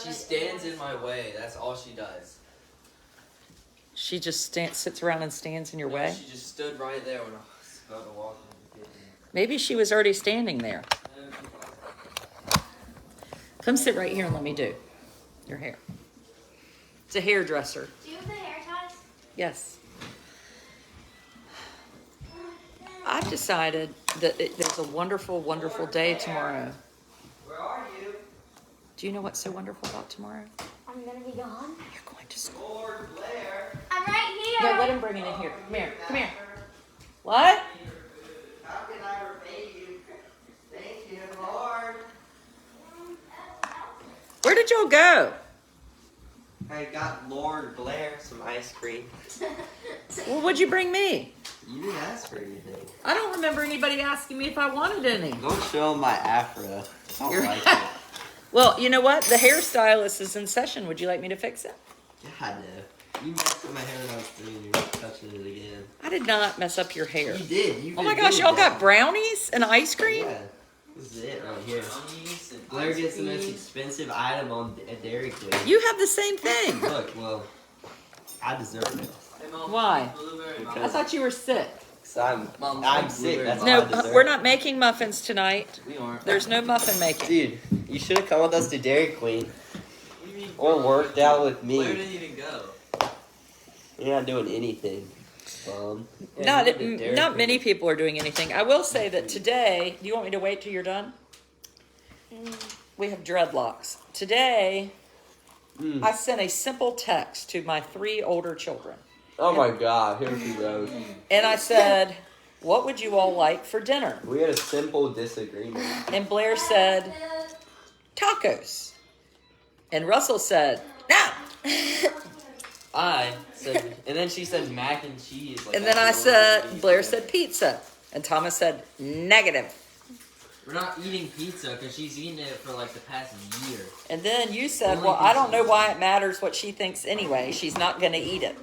She stands in my way. That's all she does. She just sits around and stands in your way? She just stood right there when I was about to walk in the kitchen. Maybe she was already standing there. Come sit right here and let me do your hair. It's a hairdresser. Do you have the hair ties? Yes. I've decided that there's a wonderful, wonderful day tomorrow. Where are you? Do you know what's so wonderful about tomorrow? I'm gonna be gone. You're going to school. Lord Blair. I'm right here. No, let him bring it in here. Come here. Come here. What? How can I repay you? Thank you, Lord. Where did y'all go? I got Lord Blair some ice cream. Well, what'd you bring me? You didn't ask for anything. I don't remember anybody asking me if I wanted any. Don't show him my afro. I don't You're- like it. Well, you know what? The hairstylist is in session. Would you like me to fix it? God, no. You messed up my hair when I was 3 and you're not touching it again. I did not mess up your hair. You did. You Oh my did gosh, y'all that. got brownies and ice cream? Yeah. This is it right here. Brownies and Blair ice gets the most cream. expensive item on a Dairy Queen. You have the same thing. Look, well, I deserve it. Hey, Mom, Why? blueberry I muffins. thought you were sick. Cause Mom, I'm sick. That's No, why I deserve we're it. not making muffins tonight. We aren't. There's no muffin making. Dude, you should have come with us to Dairy Queen. What do you mean, Or worked out with Blair me. didn't even go. You're not doing anything. Not you did Dairy not Queen. many people are doing anything. I will say that today, do you want me to wait till you're done? We have dreadlocks. Today, Mm. I sent a simple text to my 3 older children. Oh my god, here she goes. And I said, what would you all like for dinner? We had a simple disagreement. And Blair said, tacos. And Russell said, no. I said, and then she said mac and cheese. Like And then I said, Blair said pizza. And Thomas said, negative. we're not eating pizza because she's eaten it for like the past year. And then you said, Only well, I don't know pizza. why it matters what she thinks anyway. She's not going to eat it.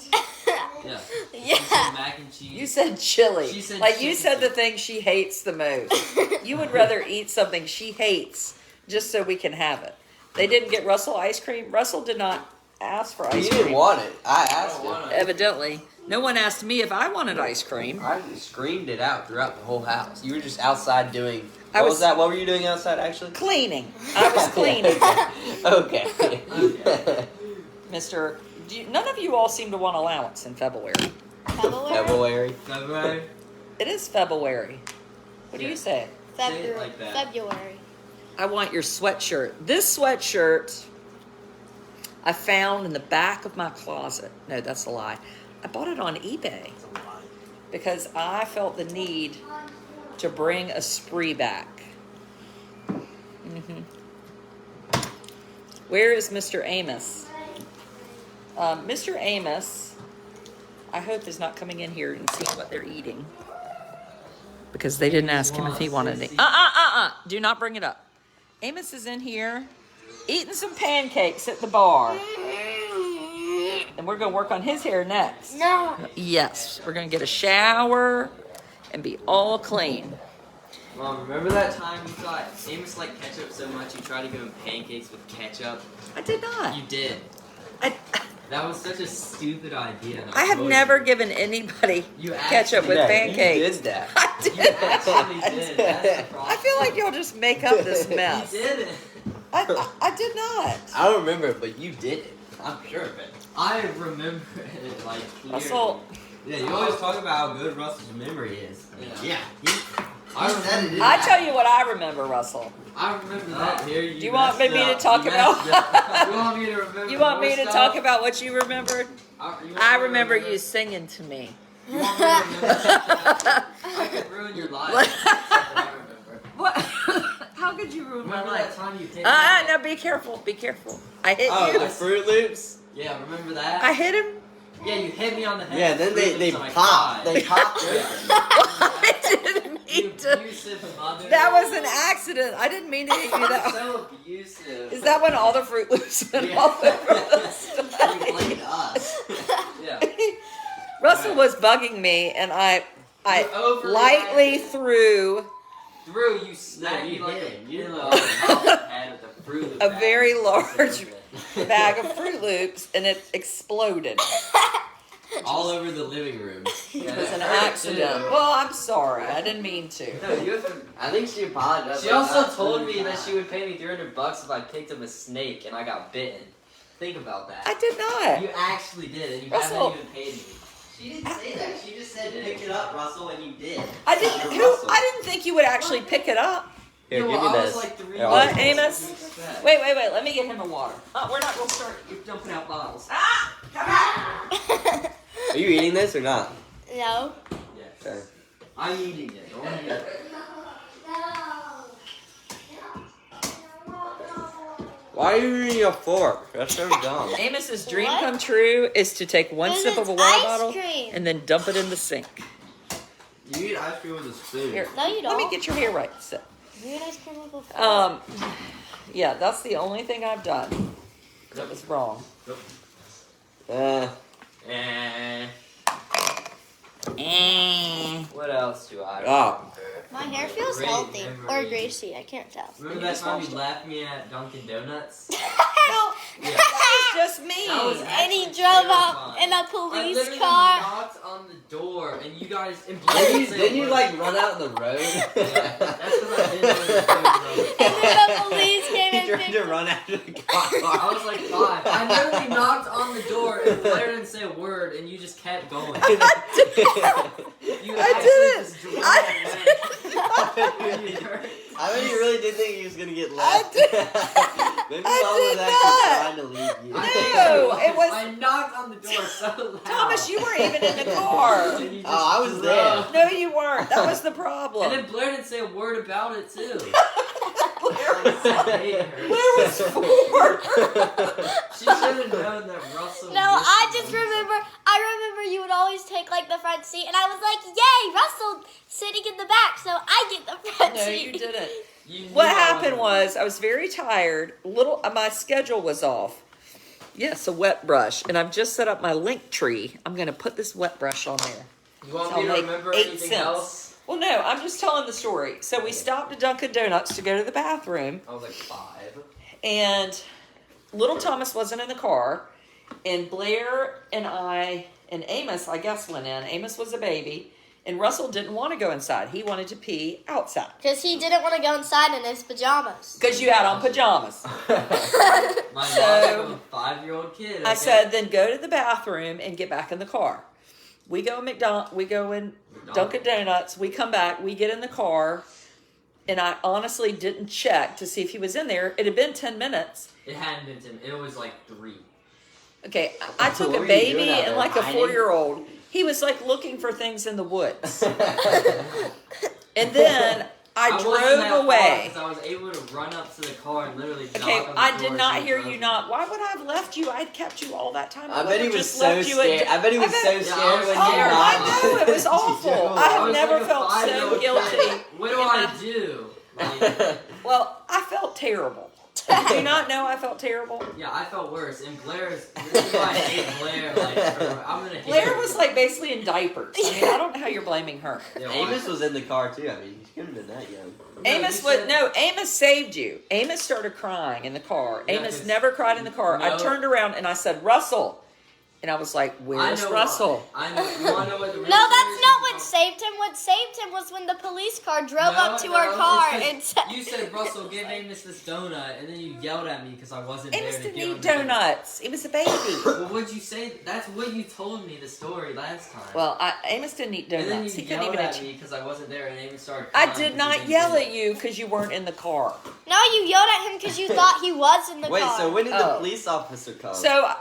Yeah. She Yeah. said mac and cheese. You said chili. She said like you chicken said the soup. thing she hates the most. You would rather eat something she hates just so we can have it. They didn't get Russell ice cream. Russell did not ask for You ice didn't cream. want it. I I asked don't it. want it. Evidently. No one asked me if I wanted ice cream. I screamed it out throughout the whole house. You were just outside doing. I What was- was that? What were you doing outside actually? Cleaning. I was cleaning. Okay. Mr. None of you all seem to want allowance in February. February. February. It is February. What do you say? Say it like that. February. I want your sweatshirt. This sweatshirt I found in the back of my closet. No, that's a lie. I bought it on eBay because I felt the need to bring a spree back. Where is Mr. Amos? Mr. Amos, I hope, is not coming in here and seeing what they're eating. Because they didn't ask him if he wanted any. Do not bring it up. Amos is in here eating some pancakes at the bar. And we're going to work on his hair next. No. Yes, we're going to get a shower and be all clean. Mom, remember that time you thought Amos liked ketchup so much you tried to give him pancakes with ketchup? I did not. You did. That was such a stupid idea. and I have told never you. given anybody You ketchup actually with Yeah, pancakes. You did that. I did. You actually did. That's the problem. I feel like y'all just make up this mess. You did it. I did not. I don't remember it, but you did it. I'm sure of it. I remember it like clearly. Russell, Yeah, you always talk about how good Russell's memory is. Yeah. I said it. I tell you what I remember, Russell. I remember that. Here you Do you want messed me to up. talk You about? messed up. You want me to remember? You want me more to stuff? talk about what you remembered? You want I me to remember you singing to me. You want me to remember? I could ruin your life. I remember. What? How could you ruin my Remember that life? time you hit me? No, be careful. Be careful. I hit Oh, you. the Fruit Loops? Yeah, remember that? I hit him. Yeah, you hit me on the head. Yeah, then with they Fruit Loops and I popped. cried. They popped open. I didn't You mean to. abusive mother. That was an accident. I didn't mean to hit you You're that. so abusive. Is that when all the Fruit Loops went Yeah. all over the You blamed study? us. Yeah. Russell was bugging me, and I You're overreacting. lightly threw Drew, you smacked No, me you like didn't. a You pillow on the head with the Fruit Loop a bag. very large bag of Fruit Loops and it exploded. All over the living room. It was an accident. Well, I'm sorry. I didn't mean to. No, you have to. I think she apologized. She also told me that she would pay me $300 if I picked up a snake and I got bitten. Think about that. I did not. You actually did, and you Russell. haven't even paid me. She didn't say that. She just said pick it up, Russell, and you did. I didn't. I didn't think you would actually pick it up. Here, Yeah, give well, me I this. was like 3 Here, What, years old. Amos? What do you expect? Wait. Let me get him a water. We're not gonna start dumping out bottles. Ah! Come out! Are you eating this or not? No. Yes. Okay. I'm eating it. Don't eat it. Why are you eating a fork? That's so dumb. Amos's dream What? come true is to take one But sip of a it's water ice bottle cream. and then dump it in the sink. You eat ice cream with a spoon. Here, No, you let me don't. get your hair right. So, You guys came up with yeah, that's the only thing I've done that was wrong. Uh, Eh. Eh. What else do I? Oh. My hair feels Great healthy memory. or greasy. I can't tell. Remember that time you laughed at me at Dunkin' Donuts? No, Yeah. it's just me. That was And he actually drove up terrifying. in a I police literally car. knocked on the door, and you guys. And Didn't you like run out the road? Yeah, that's because I didn't know what to do. And then the police came He and tried picked to run after the car. I was like 5. I literally knocked on the door, and Blair didn't say a word, and you just kept going. You I actually didn't. just drove away. I bet you really did think he was gonna get I left. did- Maybe I Mom did was actually not. trying to leave you. I think No, so, it was- I knocked on the door so loud. Thomas, you weren't even in the car. And you just Oh, I was drove. there. No, you weren't. That was the And problem. then Blair didn't say a word about it too. Blair was, I hate her. Blair was 4. She should have known that Russell. No, I just remember. I remember you would always take like the front seat, and I was like, "Yay, Russell sitting in the back, so I get the front No, seat." you didn't. You knew What I happened wasn't. was I was very tired. My schedule was off. Yes, a wet brush, and I've just set up my link tree. I'm going to put this wet brush on there. You want I'll me to make remember 8 anything cents. else? Well, no, I'm just telling the story. So we stopped at Dunkin' Donuts to go to the bathroom, I was like 5. and little Thomas wasn't in the car, and Blair and I and Amos, I guess, went in. Amos was a baby, and Russell didn't want to go inside. He wanted to pee outside Because he didn't want to go inside in his pajamas. because you had on pajamas. My So- logic of a 5-year-old kid. I okay? said, then go to the bathroom and get back in the car. We go in Dunkin' Donuts. We come back. We get in the car, and I honestly didn't check to see if he was in there. It had been 10 minutes. It hadn't been 10. It was like 3. Okay, I took What a were you baby doing out and there, like a hiding? 4-year-old. He was like looking for things in the woods. And then I wasn't that drove far away. 'cause I was able to run up to the car and literally knock Okay, on the I door did as not he hear drove you me. not. Why would I have left you? I'd kept you all that time. I bet he would've was just so left you at- scared. I bet he was so bet- scared Yeah, I was when Oh, you scared. I knocked. know, it was awful. I I have was never like a felt so 5-year-old guilty. kid. What do in I my- do? Like, Well, I felt terrible. Do you not know I felt terrible? yeah, I felt worse. And Blair's. This is why I hate Blair. Like, I'm gonna hate Blair her. was like basically in diapers. I mean, I don't know how you're blaming her. Yeah, well, Amos was in the car too. I mean, he couldn't have been that young. No, Amos you was said- Amos saved you. Amos started crying in the car. Yeah, Amos 'cause- never cried in the car. I No. turned around and I said, Russell. And I was like, I where's know Russell? why. I know. You wanna know what the real No, story that's is? not what saved him. What saved him was when the police car drove up to our car and it's said, 'cause you said, Russell, give Amos this donut, and then you yelled at me because I wasn't Amos there to didn't give him eat the donut. donuts. He was a baby. Well, what'd you say? That's what you told me the story last time. Well, Amos didn't eat and then donuts. you He couldn't yelled even at eat. me because I wasn't there, and Amos started I crying did because not he didn't yell do at it. you because you weren't in the car. "No, you yelled at him because you thought he was in the Wait, car." so when did the Oh. police officer come? So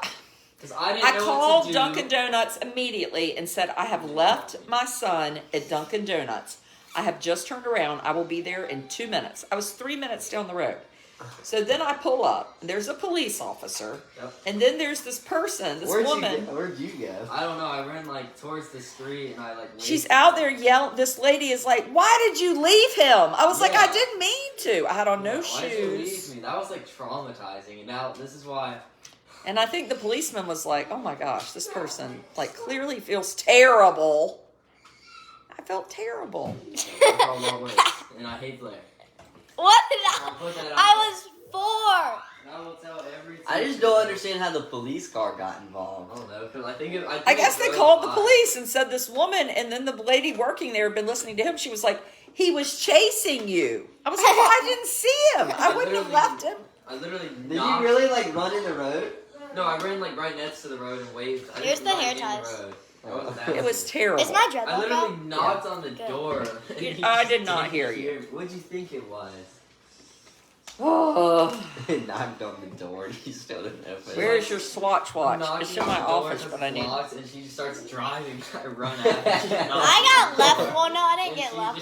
'Cause I didn't I know what called to do. Dunkin' Donuts immediately and said, I have left my son at Dunkin' Donuts. I have just turned around. I will be there in 2 minutes. I was 3 minutes down the road. So then I pull up, and there's a police officer, Yep. and then there's this person, this woman. Where'd you go? I don't know. I ran like towards the street, and I like. She's waved. out there yelling. This lady is like, why did you leave him? I was like, Yeah. I didn't mean to. I had on no Why'd you leave shoes. me? That was like traumatizing, and now this is why. And I think the policeman was like, oh my gosh, this person like clearly feels terrible. I felt terrible. And I hate Blair. What did I'll put that out I was 4. And I will tell every I just don't understand how the police car got involved. I don't know, because I think I guess they called the police and said this woman, and then the lady working there had been listening to him. She was like, he was chasing you. I was like, well, I didn't see him. I wouldn't have left him. I literally Did knocked. you really like run in the road? No, I ran like right next to the road and waved. I Here's didn't the hair run in ties. road. I wasn't that It was terrible. Is my dreadlock I literally out? knocked on the Good. door. and You- he I just did not didn't hear you. me. What'd you think it was? Oh, Knocked on the door and he still didn't open where it. is your Swatch watch? Knocking It's in on my the door, office, it's but I need. locked, and she just starts driving. I run after. She I got left. Well, no, I didn't get left.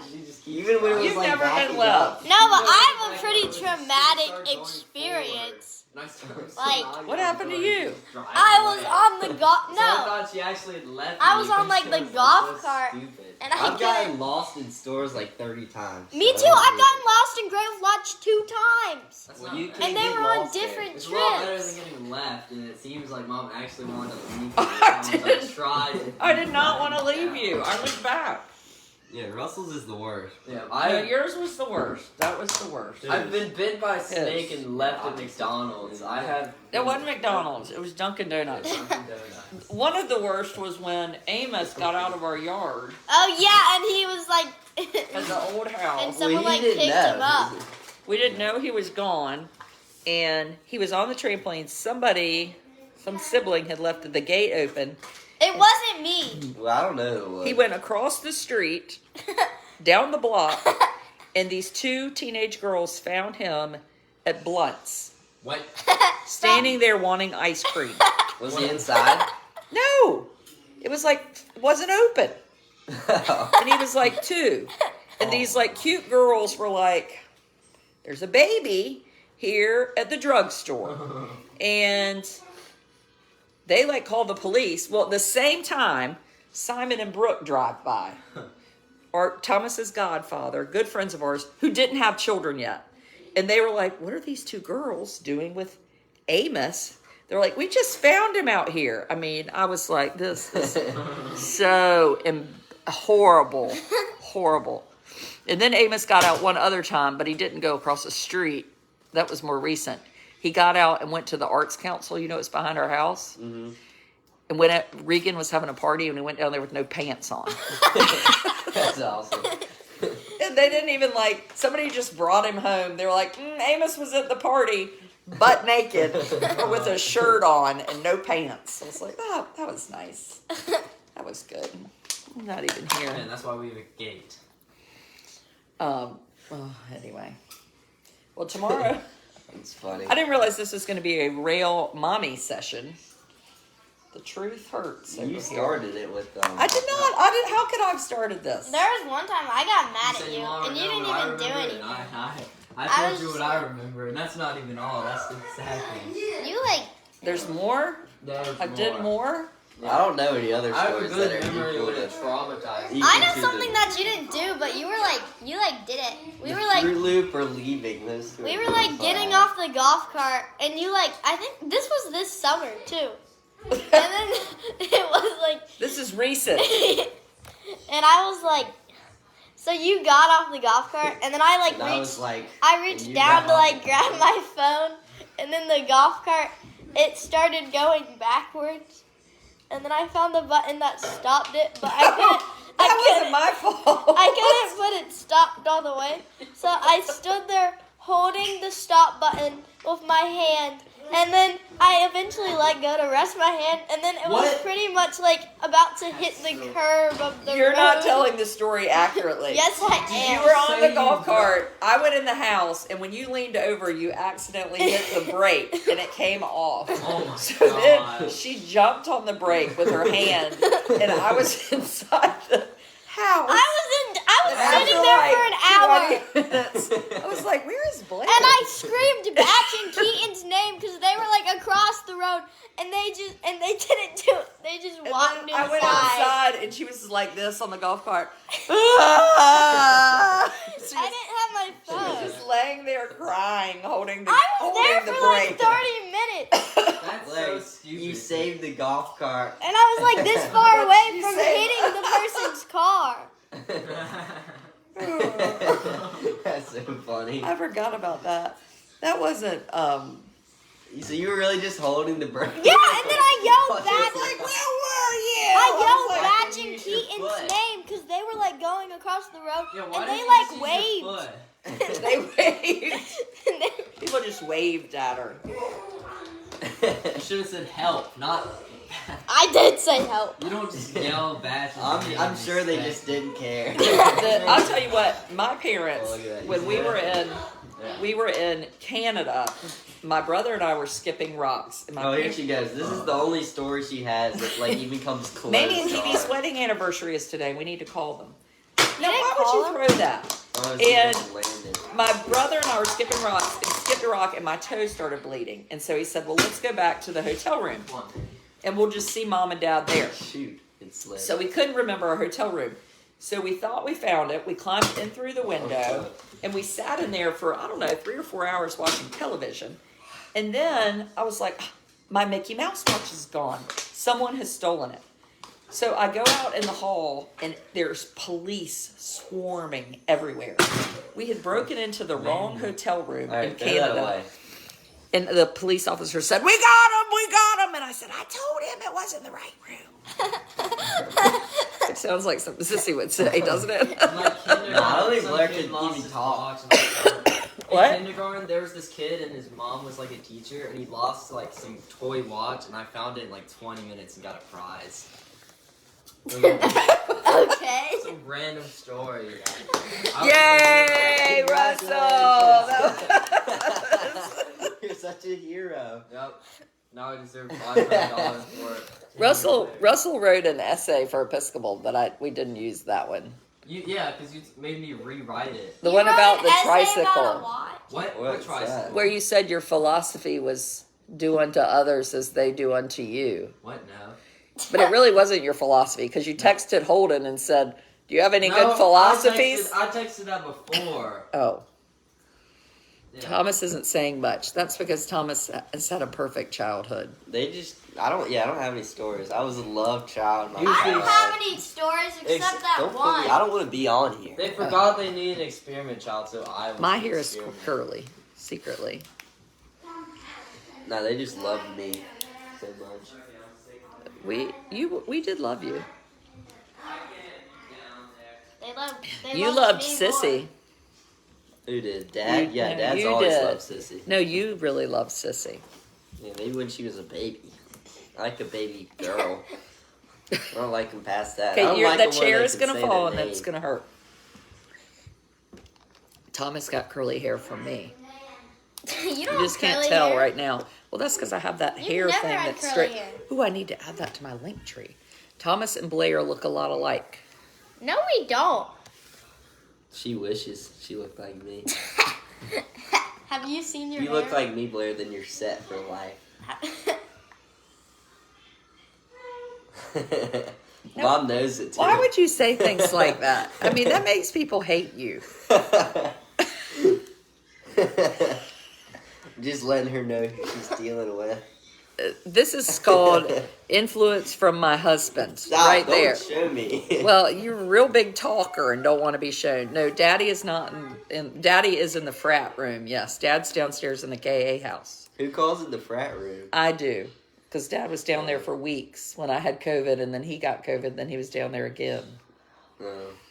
She just keeps Even when it was You've like never been backing left. up. No, but I have a She pretty started traumatic going forward, experience. and I started Like, knocking what on the happened to door, and you? just driving I was away. on the golf. So I No, thought she actually had left I me, was on, but like, she the was, golf so cart. stupid. and I I've gotten couldn't. lost in stores like 30 times. Me so too. I I've don't gotten lost in Grove Lodge 2 times. That's Well, not you bad. can't And they get were on lost there. different It's a lot better trips. than getting left, and it seems like Mom actually wanted to leave me. I tried. I did not want to leave you. I went back. Yeah, Russell's is the worst. Yeah, No, yours was the worst. That was the worst. I've been bit by a snake Yes. and left at McDonald's. I have. It wasn't McDonald's. It was Dunkin' Donuts. Dunkin' Donuts. One of the worst was when Amos got out of our yard Oh yeah, and he was like, at the old and house. someone he like didn't picked know. him up. We didn't know he was gone, and he was on the trampoline. Some sibling had left the gate open. It wasn't me. Well, I don't know who it was. He went across the street, down the block, and these two teenage girls found him at Blunt's, What? standing there wanting ice cream. Was he inside? No, it was like, wasn't open. And he was like 2. And these like cute girls were like, there's a baby here at the drugstore. And they like called the police. Well, at the same time, Simon and Brooke drive by. Or Thomas's godfather, good friends of ours, who didn't have children yet. And they were like, what are these 2 girls doing with Amos? They're like, we just found him out here. I mean, I was like, this is so horrible, horrible. And then Amos got out one other time, but he didn't go across the street. That was more recent. He got out and went to the Arts Council. You know, it's behind our house. Mm-hmm. And when Regan was having a party, and he went down there with no pants on. That's awesome. And they didn't even like, somebody just brought him home. They were like, Amos was at the party, butt naked, or with a shirt on and no pants. I was like, oh, that was nice. That was good. I'm not even here. Man, that's why we have a gate. Anyway. Well, tomorrow, It's funny. I didn't realize this was going to be a rail mommy session. The truth hurts. over You here. started it with I did not. How could I have started this? There was one time I got mad said at you, wanna and you know didn't what I even do remember, anything. and I I told was you just what I remember, and that's not even all. That's the sad thing. You like, There's more. There's I did more. I don't know any other I have a stories good that are memory equal when it to traumatized. me. equal I know to something the- that you didn't do, but you did it. We the were like, Fruit Loop or leaving those. we were like getting off the golf cart, and you like, I think this was this summer too. And then it was like, This is recent. and I was like, so you got off the golf cart, and then I like And I was reached, like, I and reached you down got to off like the grab cart. my phone, and then the golf cart, it started going backwards, and then I found the button that stopped it, but I couldn't. That wasn't my fault. I couldn't put it stopped all the way. So I stood there holding the stop button with my hand. And then I eventually let go to rest my hand. And then it was What? pretty much like about to hit the curb of the You're road. not telling the story accurately. Yes, I am. You were on the Say golf you- cart. I went in the house, and when you leaned over, you accidentally hit the brake, and it came off. Oh my So then god. she jumped on the brake with her hand, and I was inside the house. I was And sitting after, there like, for an hour. 20 minutes, I was like, "Where is Blake?" And I screamed Batch and Keaton's name because they were like across the road, and they didn't do it. They just And walked then I went inside. outside, and she was like this on the golf cart. Ah! She I was- didn't have my She was phone. just laying there crying, holding the I was holding there the for like brake. 30 minutes. That's Like, so stupid. you saved the golf cart. And I was like this far But away she from said- hitting the person's car. That's so funny. I forgot about that. That wasn't. So you were really just holding the bird? Yeah, and then I yelled back. Like, Where were you? I yelled like, Batch you and used your Keaton's foot. name because they were like going across the road, Yeah, why and didn't they you like just use waved. your foot? They waved. And they- People just waved at her. You should have said help, not. I did say help. You don't just yell Batch. I'm sure they just didn't care. I'll tell you what, my parents, Oh, look at that. when we were in Yeah. we were in Canada, my brother and I were skipping rocks. And my Oh, here parents- she goes. This is the only story she has that like even comes close. Mamie and to Phoebe's ours. wedding anniversary is today. We need to call them. You Now, didn't why call would you throw that? Oh, And- she landed. My brother and I were skipping rocks and skipped a rock and my toe started bleeding. And so he said, well, let's go back to the hotel room Come on. and we'll just see mom and dad there. Shoot, it slipped. So we couldn't remember our hotel room. So we thought we found it. We climbed in through the window and we sat in there for, I don't know, 3 or 4 hours watching television. And then I was like, my Mickey Mouse watch is gone. Someone has stolen it. So I go out in the hall and there's police swarming everywhere. We had broken into the wrong hotel room All right, in throw that Canada. away. And the police officer said, we got him. And I said, I told him it wasn't the right room. It sounds like something Sissy would say, doesn't it? In, like, kindergarten, No, I don't think some Blair kid could lost even his talk. watch and, like, What? In kindergarten, there was this kid and his mom was like a teacher, and he lost like some toy watch, and I found it in like 20 minutes and got a prize. Okay. Some random story. Yay, Russell! You're such a hero. Yep. Now I deserve $500 for it. Russell wrote an essay for Episcopal, but we didn't use that one. Yeah, because you made me rewrite it. The You one wrote about an the essay tricycle, about a watch? What What's tricycle? that? where you said your philosophy was do unto others as they do unto you. What now? But it really wasn't your philosophy because you texted Holden and said, do you have any No, good philosophies? I texted that before. Oh, Yeah. Thomas isn't saying much. That's because Thomas has had a perfect childhood. I don't have any stories. I was a love child. My I I don't Usually- have any stories except that don't put one. me- I don't want to be on here. They forgot they needed an experiment child, so I was My the hair is experiment. curly, secretly. No, they just love me so much. We did love you. They You loved loved me Sissy. more. Who did? Dad? You- Yeah, no, Dad's you always did. loved Sissy. No, you really loved Sissy. Yeah, maybe when she was a baby. I like a baby girl. I don't like them past that. I Okay, don't like that them where chair they is can gonna say fall their and then it's name. gonna hurt. Thomas got curly hair from me. You You don't just have can't curly tell hair. right now. Well, that's because I have that You've hair never thing had that's curly straight. hair. Ooh, I need to add that to my link tree. Thomas and Blair look a lot alike. No, we don't. She wishes she looked like me. Have you seen your You hair? look like me, Blair, then you're set for life. Mom knows it too. Why would you say things like that? I mean, that makes people hate you. Just letting her know who she's dealing with. This is called influence from my husband. Stop, right don't there. show me. Well, you're a real big talker and don't want to be shown. No, Daddy is not Daddy is in the frat room. Yes, Dad's downstairs in the KA house. Who calls it the frat room? I do. Because Dad was down there for weeks when I had COVID, and then he got COVID, then he was down there again.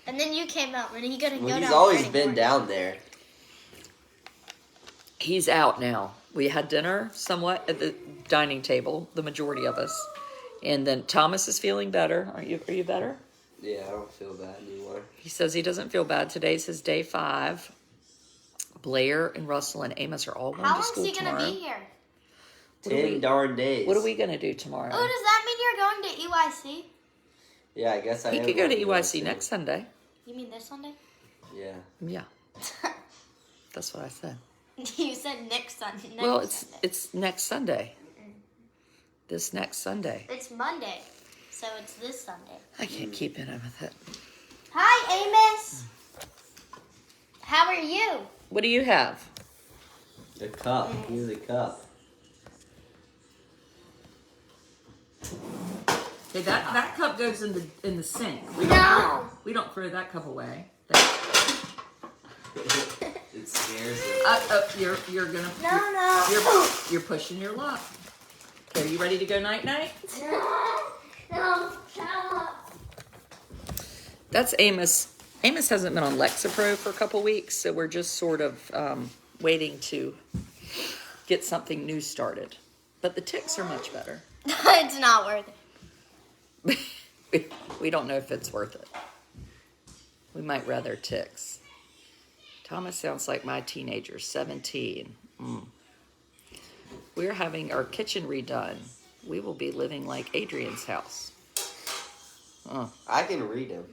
And then you came out, and you gonna go Well, down he's always there been anymore. down there. He's out now. We had dinner somewhat at the dining table, the majority of us. And then Thomas is feeling better. Are you better? Yeah, I don't feel bad anymore. He says he doesn't feel bad. Today's his day 5. Blair and Russell and Amos are all going How to long's school he gonna tomorrow. be here? What do we- 10 darn days. What are we going to do tomorrow? Oh, does that mean you're going to EYC? Yeah, I guess I He am could go to going EYC USC. next Sunday. You mean this Sunday? Yeah. Yeah, that's what I said. You said next Sunday. Next Well, Sunday. it's next Sunday. This next Sunday. It's Monday, so it's this Sunday. I can't keep in with it. Hi, Amos. How are you? What do you have? The cup. Here's the cup. Hey, that cup goes in the sink. No. We don't throw that cup away. It scares him. You're gonna. No. You're pushing your luck. Okay, are you ready to go night night? No. Shut up. That's Amos. Amos hasn't been on Lexapro for a couple weeks, so we're just sort of waiting to get something new started. But the ticks are much better. It's not worth it. We don't know if it's worth it. We might rather ticks. Thomas sounds like my teenager, 17. We're having our kitchen redone. We will be living like Adrian's house. Oh, I can read them.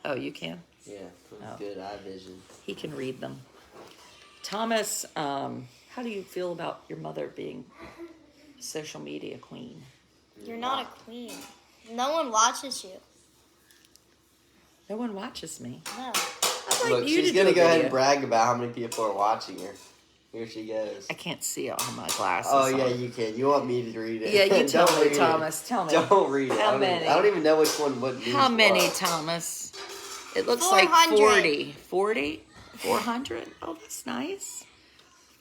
oh, you can? Yeah, Oh. good eye vision. He can read them. Thomas, how do you feel about your mother being social media queen? You're not a queen. No one watches you. No one watches me. No. I'd like Look, you she's to gonna do a go ahead video. and brag about how many people are watching her. Here she goes. I can't see it on my glasses. Oh yeah, on. you can. You want me to read it? Yeah, you tell Don't me, read it. Thomas. Tell me. Don't read it. How I many? don't even know which one. What news How many, was. Thomas? It looks like 400. 40. 40? 400? Oh, that's nice.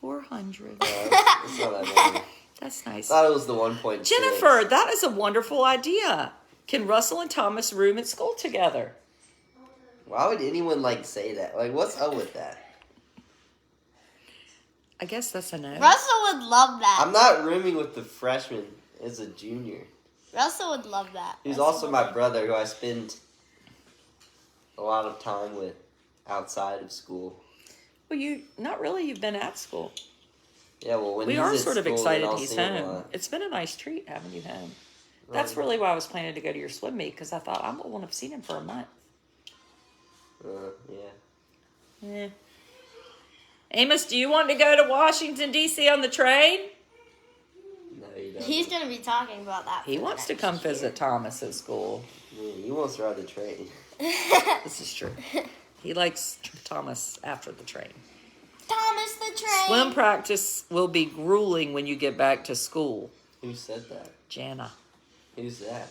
400. It's not that many. That's nice. I thought it was the 1.6. Jennifer, that is a wonderful idea. Can Russell and Thomas room at school together? Why would anyone say that? What's up with that? I guess that's a no. Russell would love that. I'm not rooming with the freshman as a junior. Russell would love that. He's Russell also would my love brother, who I spend a lot of time with outside of school. Well, not really. You've been at school. Yeah, well, when We he's are at sort of school, then excited I'll he's see him a home. lot. It's been a nice treat having you home. That's really why I was planning to go to your swim meet, because I thought I won't have seen him for a month. Yeah. Yeah. Amos, do you want to go to Washington, D.C. on the train? No, he that. doesn't. He's going to be talking about that. He for wants to next come year. visit Thomas at school. Yeah, he wants to ride the train. This is true. He likes Thomas after the train. Thomas the train. Swim practice will be grueling when you get back to school. Who said that? Jana. Who's that?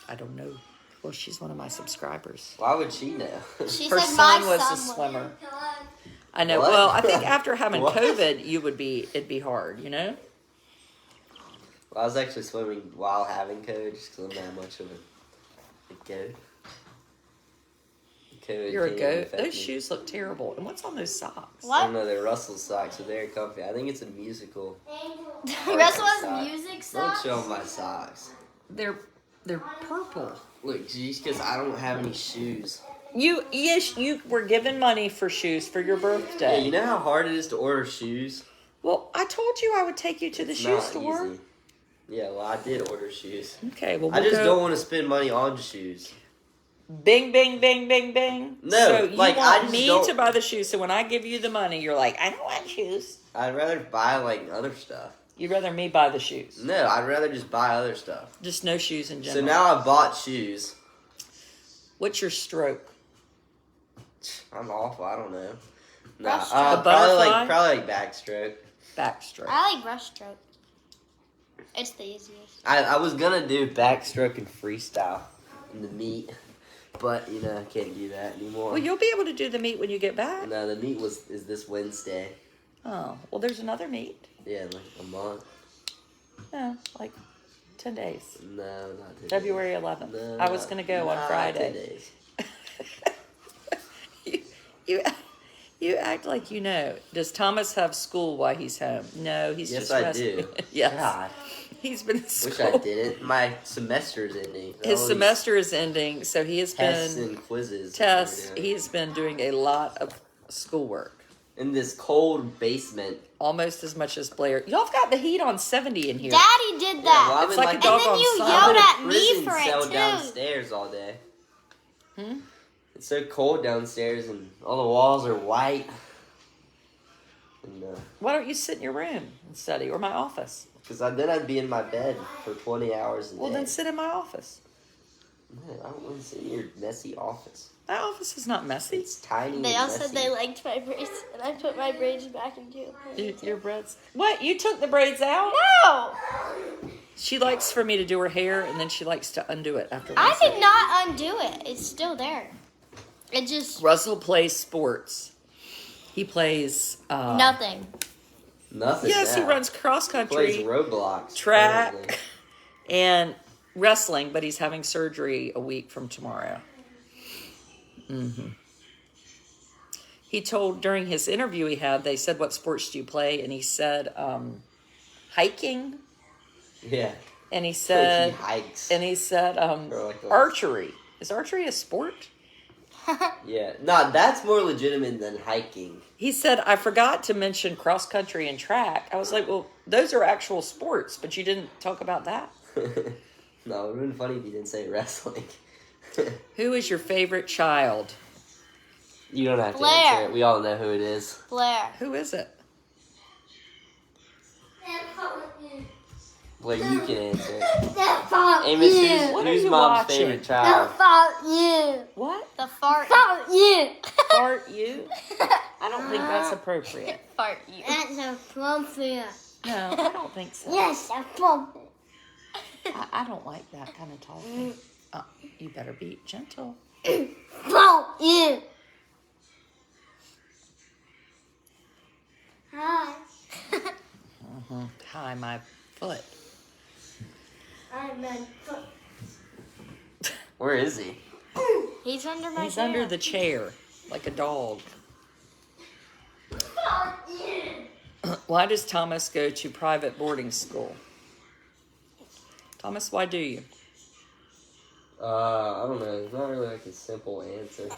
I don't know. Well, she's one of my subscribers. Why would she know? She Her said my son was a son swimmer. I know. What? Well, I think after having What? COVID, it'd be hard, you know? Well, I was actually swimming while having COVID just because I'm not much of a goat. COVID You're a can't goat. affect Those me. shoes look terrible. And what's on those socks? I What? don't know, they're Russell socks, so they're comfy. I think it's a musical. Russell has Sock. music Don't socks. show 'em my socks. They're purple. Look, geez, because I don't have any shoes. You were given money for shoes for your Yeah, birthday. you know how hard it is to order shoes? Well, I told you I would take you to the It's shoe not store. easy. Yeah, well, I did order shoes. Okay, well, I we'll just go. don't want to spend money on shoes. Bing, bing, bing, bing, bing. No, so you I want just me don't- to buy the shoes. So when I give you the money, you're like, I don't want shoes. I'd rather buy, other stuff. You'd rather me buy the shoes. No, I'd rather just buy other stuff. Just no shoes in So general. now I bought shoes. What's your stroke? I'm awful. I don't know. Nah, Breaststroke. A probably butterfly? probably backstroke. Backstroke. I like breaststroke. It's the easiest. I was gonna do backstroke and freestyle in the meet, but I can't do that anymore. Well, you'll be able to do the meet when you get back. No, the meet is this Wednesday. Oh, well, there's another meet. Yeah, a month. No, like 10 days. No, not today. February 11th. No, I was not- going to go on not Friday. 10 days. You act like you know. Does Thomas have school while he's home? No, he's Yes, just I resting. do. Yes. God, He's been in wish school. I didn't. My semester's ending. His All these semester is ending, so he has tests been and quizzes. tests. that we're He has been doing a lot of schoolwork. doing. In this cold basement. Almost as much as Blair. Y'all have got the heat on 70 in here. Daddy did Yeah, that. well, I'm It's in like a and dog then on you sun. I'm yelled in a at me prison for cell it too. downstairs all day. Hmm? It's so cold downstairs, and all the walls are white. And Why don't you sit in your room and study, or my office? because then I'd be in my bed for 20 hours a day. Well, then sit in my office. No, I don't want to sit in your messy office. My office is not messy. It's tiny. They and all messy. said they liked my braids, and I put my braids back into Your braids. What? You took the braids out? No! She likes for me to do her hair, and then she likes to undo it after. I once. did not undo it. It's still there. It just... Russell plays sports. He plays. Nothing. Nothing. Yes, he now. runs cross Plays country, Roblox. track, apparently. and wrestling, but he's having surgery a week from tomorrow. He told during his interview they said, "What sports do you play?" And he said, hiking. Yeah. And he Like said, he hikes. Or like a- archery. Is archery a sport? Yeah. No, that's more legitimate than hiking. He said, I forgot to mention cross country and track. I was like, well, those are actual sports, but you didn't talk about that. No, it would have been funny if you didn't say wrestling. Who is your favorite child? You don't have to Blair. answer it. We all know who it is. Blair. Who is it? Blair, you can answer it. What Amos, What are who's you mom's watching? favorite child? What? The fart. Fart you? I don't think that's appropriate. Fart you. That's appropriate. No, I don't think so. Yes, appropriate. I don't like that kind of talking. You better be gentle. Fault you. Hi. Hi, my foot. I meant Where is he? He's under my He's chair. under the chair, like a dog. fault you. Why does Thomas go to private boarding school? Thomas, why do you? I don't know. It's not really like a simple answer.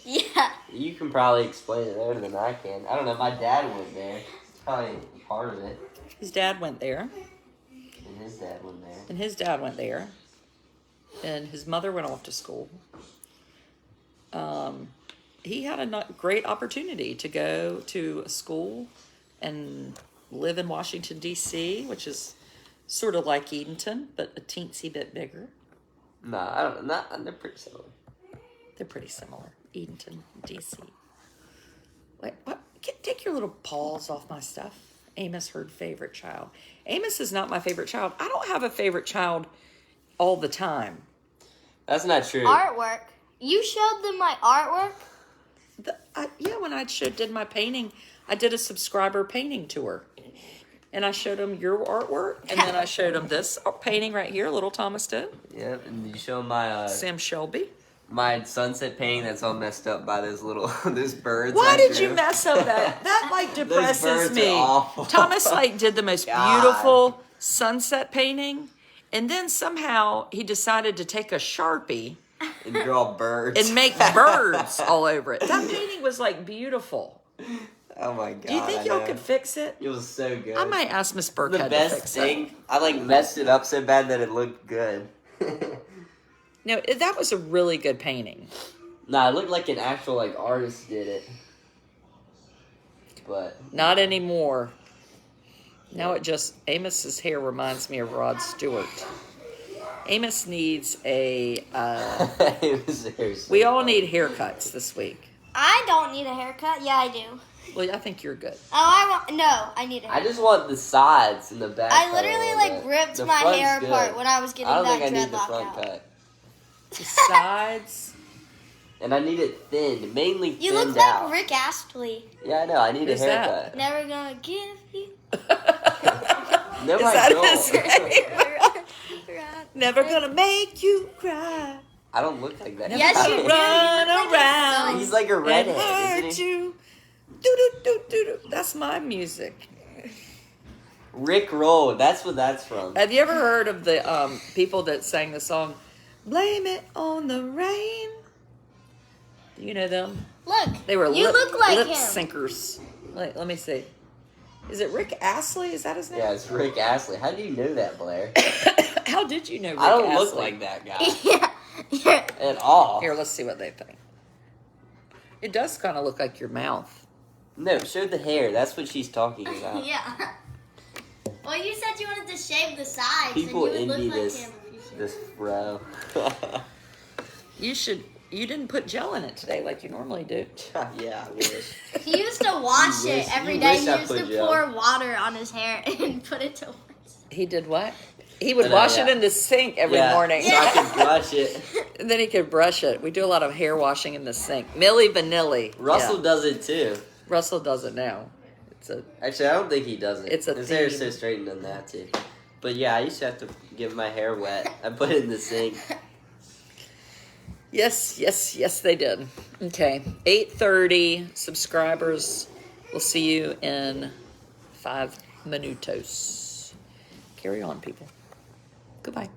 Yeah. You can probably explain it better than I can. I don't know. My dad went there. It's probably part of it. His dad went there, And his dad went there. and his dad went there, and his mother went off to school. He had a great opportunity to go to a school and live in Washington, D.C., which is sort of like Edenton, but a teensy bit bigger. No, I don't. They're pretty similar. They're pretty similar. Edenton, D.C. Wait, what? Take your little paws off my stuff. Amos, her favorite child. Amos is not my favorite child. I don't have a favorite child all the time. That's not true. Artwork. You showed them my artwork? When I did my painting, I did a subscriber painting tour. And I showed them your artwork, and then I showed them this painting right here, little Thomas did. Yep, and you show my Sam Shelby. my sunset painting that's all messed up by those little those birds. Why I did drew. you mess up that? That like depresses birds me. are awful. Thomas like did the most God. beautiful sunset painting, and then somehow he decided to take a Sharpie And draw birds and make birds all over it. That painting was like beautiful. Oh my god! Do you think I y'all know. could fix it? It was so good. I might ask Miss the Burkhead to best fix thing. it. I like messed it up so bad that it looked good. No, that was a really good painting. Nah, it looked like an actual like artist did it. But Not anymore. Now Amos's hair reminds me of Rod Stewart. Amos needs it was seriously we all funny. need haircuts this week. I don't need a haircut. Yeah, I do. Well, I think you're good. I need a I haircut. just want the sides and the back. I cut a literally little like bit. ripped The my front's hair good. apart when I was getting I don't that think I need the dreadlock front out. cut. The sides. And I need it thinned, mainly You thinned look like out. Rick Astley. Yeah, I know. I need Who's a that? haircut. Never gonna give you. No, Is I that don't. his name? Never gonna make you cry. I don't look like that. Yes, Never you gonna do. run You look like around. He's like a and redhead, hurt isn't he? you. Do-do-do-do-do. That's my music. Rick Roll. That's what that's from. Have you ever heard of the people that sang the song "Blame It on the Rain"? Do you know them? Look, They were you look like lip him. syncers. Let me see. Is it Rick Astley? Is that his name? Yeah, it's Rick Astley. How do you know that, Blair? How did you know Rick I don't look Astley? like that guy yeah. at all. Here, let's see what they think. It does kind of look like your mouth. No, show the hair. That's what she's talking about. Yeah. Well, you said you wanted to shave the sides. People and you would envy look like this. him if you shaved. This bro. You didn't put gel in it today like you normally do. Yeah, I wish. He used to wash You it wish- every you day. wish He I used put to gel. pour water on his hair and put it to once. He did what? He would I know, wash yeah. it in the sink every Yeah, morning. So I can brush it. And then he could brush it. We do a lot of hair washing in the sink. Milli Vanilli. Russell does it too. Russell does it now. Actually, I don't think he does it. It's a His hair is theme. so straightened on that too. But yeah, I used to have to get my hair wet. I put it in the sink. Yes, they did. Okay, 8:30 subscribers. We'll see you in 5 minutos. Carry on, people. Goodbye.